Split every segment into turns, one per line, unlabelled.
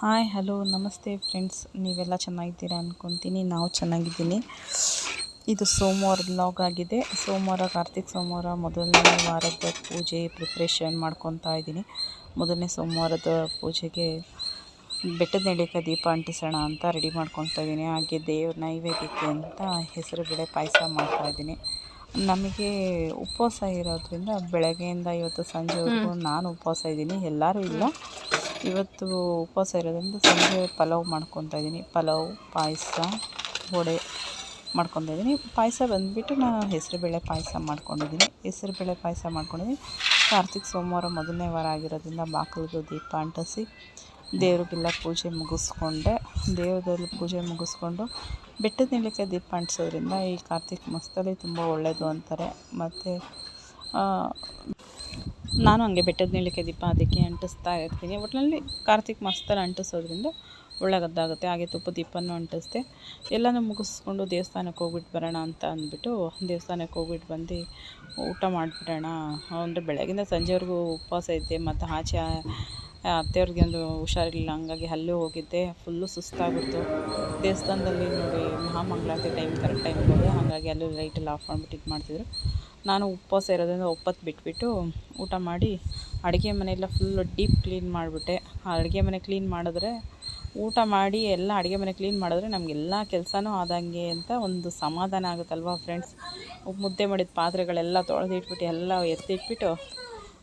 Hi hello ನಮಸ್ತೆ friends, ನೀವೆಲ್ಲ ಚೆನ್ನಾಗಿದ್ದೀರಾ ಅಂದ್ಕೊತೀನಿ. ನಾವು ಚೆನ್ನಾಗಿದ್ದೀನಿ. ಇದು ಸೋಮವಾರ ವ್ಲಾಗ್ ಆಗಿದೆ. ಸೋಮವಾರ, ಕಾರ್ತಿಕ್ ಸೋಮವಾರ, ಮೊದಲನೇ ವಾರದ ಪೂಜೆ ಪ್ರಿಪ್ರೇಷನ್ ಮಾಡ್ಕೊತಾ ಇದ್ದೀನಿ. ಮೊದಲನೇ ಸೋಮವಾರದ ಪೂಜೆಗೆ ಬೆಟ್ಟದ ನೆಲ್ಲಿಕಾಯಿ ದೀಪ ಅಂಟಿಸೋಣ ಅಂತ ರೆಡಿ ಮಾಡ್ಕೊತಾ ಇದ್ದೀನಿ. ಹಾಗೆ ದೇವ್ರ ನೈವೇದ್ಯಕ್ಕೆ ಅಂತ ಹೆಸರುಬೇಳೆ ಪಾಯಸ ಮಾಡ್ತಾಯಿದ್ದೀನಿ. ನಮಗೆ ಉಪವಾಸ ಇರೋದ್ರಿಂದ ಬೆಳಗ್ಗೆಯಿಂದ ಇವತ್ತು ಸಂಜೆವರೆಗೂ ನಾನು ಉಪವಾಸ ಇದ್ದೀನಿ, ಎಲ್ಲರೂ ಇಲ್ಲ. ಇವತ್ತು ಉಪವಾಸ ಇರೋದ್ರಿಂದ ಸಂಜೆ ಪಲಾವ್ ಮಾಡ್ಕೊತಾ ಇದ್ದೀನಿ. ಪಲಾವ್, ಪಾಯಸ, ವಡೆ ಮಾಡ್ಕೊತಾ ಇದ್ದೀನಿ. ಪಾಯಸ ಬಂದುಬಿಟ್ಟು ನಾನು ಹೆಸರುಬೇಳೆ ಪಾಯಸ ಮಾಡ್ಕೊಂಡಿದ್ದೀನಿ. ಕಾರ್ತಿಕ್ ಸೋಮವಾರ ಮೊದಲನೇ ವಾರ ಆಗಿರೋದ್ರಿಂದ ಬಾಗಿಲಿಗೆ ದೀಪ ಅಂಟಿಸಿ ದೇವ್ರಿಗೆಲ್ಲ ಪೂಜೆ ಮುಗಿಸ್ಕೊಂಡೆ. ದೇವ್ರದಲ್ಲಿ ಪೂಜೆ ಮುಗಿಸ್ಕೊಂಡು ಬೆಟ್ಟದ ನೆಲ್ಲಿಕಾಯಿ ದೀಪ ಅಂಟಿಸೋದ್ರಿಂದ ಈ ಕಾರ್ತಿಕ್ ಮಾಸದಲ್ಲಿ ತುಂಬ ಒಳ್ಳೆಯದು ಅಂತಾರೆ. ಮತ್ತು ನಾನು ಹಂಗೆ ಬೆಟ್ಟದ ನೆಲ್ಲಿಕಾಯಿ ದೀಪ ಅದಕ್ಕೆ ಅಂಟಿಸ್ತಾ ಇರ್ತೀನಿ. ಒಟ್ಟಿನಲ್ಲಿ ಕಾರ್ತಿಕ್ ಮಾಸದಲ್ಲಿ ಅಂಟಿಸೋದ್ರಿಂದ ಒಳ್ಳೆಯದಾಗುತ್ತೆ. ಹಾಗೆ ತುಪ್ಪ ದೀಪನೂ ಅಂಟಿಸ್ದೆ. ಎಲ್ಲನೂ ಮುಗಿಸ್ಕೊಂಡು ದೇವಸ್ಥಾನಕ್ಕೆ ಹೋಗ್ಬಿಟ್ಟು ಬರೋಣ ಅಂತ ಅಂದ್ಬಿಟ್ಟು ದೇವಸ್ಥಾನಕ್ಕೆ ಹೋಗ್ಬಿಟ್ಟು ಬಂದು ಊಟ ಮಾಡಿಬಿಡೋಣ. ಅಂದರೆ ಬೆಳಗಿಂದ ಸಂಜೆವರೆಗೂ ಉಪವಾಸ ಇದ್ದೆ. ಮತ್ತು ಆಚೆ ಅತ್ತೆಯವ್ರಿಗೆ ಒಂದು ಹುಷಾರಿಲ್ಲ, ಹಂಗಾಗಿ ಅಲ್ಲೂ ಹೋಗಿದ್ದೆ. ಫುಲ್ಲು ಸುಸ್ತಾಗ್ಬಿಡ್ತು. ದೇವಸ್ಥಾನದಲ್ಲಿ ನೋಡಿ ಮಹಾಮಂಗಳಾರತಿ ಕರೆಕ್ಟ್ ಟೈಮ್ಗೆ ಹೋದೆ. ಹಾಗಾಗಿ ಅಲ್ಲೂ ಲೈಟೆಲ್ಲ ಆಫ್ ಮಾಡಿಬಿಟ್ಟು ಇದು ಮಾಡ್ತಿದ್ರು. ನಾನು ಉಪವಾಸ ಇರೋದ್ರಿಂದ ಒಪ್ಪತ್ತು ಬಿಟ್ಬಿಟ್ಟು ಊಟ ಮಾಡಿ ಅಡುಗೆ ಮನೆಯೆಲ್ಲ ಫುಲ್ಲು ಡೀಪ್ ಕ್ಲೀನ್ ಮಾಡಿಬಿಟ್ಟೆ. ಅಡುಗೆ ಮನೆ ಕ್ಲೀನ್ ಮಾಡಿದ್ರೆ, ಊಟ ಮಾಡಿ ಎಲ್ಲ ಅಡುಗೆ ಮನೆ ಕ್ಲೀನ್ ಮಾಡಿದ್ರೆ ನಮಗೆಲ್ಲ ಕೆಲಸನೂ ಆದಂಗೆ ಅಂತ ಒಂದು ಸಮಾಧಾನ ಆಗುತ್ತಲ್ವ ಫ್ರೆಂಡ್ಸ್. ಮುದ್ದೆ ಮಾಡಿದ ಪಾತ್ರೆಗಳೆಲ್ಲ ತೊಳೆದಿಟ್ಬಿಟ್ಟು ಎಲ್ಲ ಎತ್ತಿಟ್ಬಿಟ್ಟು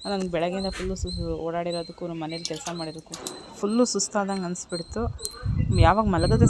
ನನಗೆ ಬೆಳಗ್ಗೆಯಿಂದ ಫುಲ್ಲು ಓಡಾಡಿರೋದಕ್ಕೂ ನಮ್ಮ ಮನೇಲಿ ಕೆಲಸ ಮಾಡಿರೋದಕ್ಕೂ ಫುಲ್ಲು ಸುಸ್ತಾದಂಗೆ ಅನಿಸ್ಬಿಡ್ತು. ಯಾವಾಗ ಮಲಗೋದೇ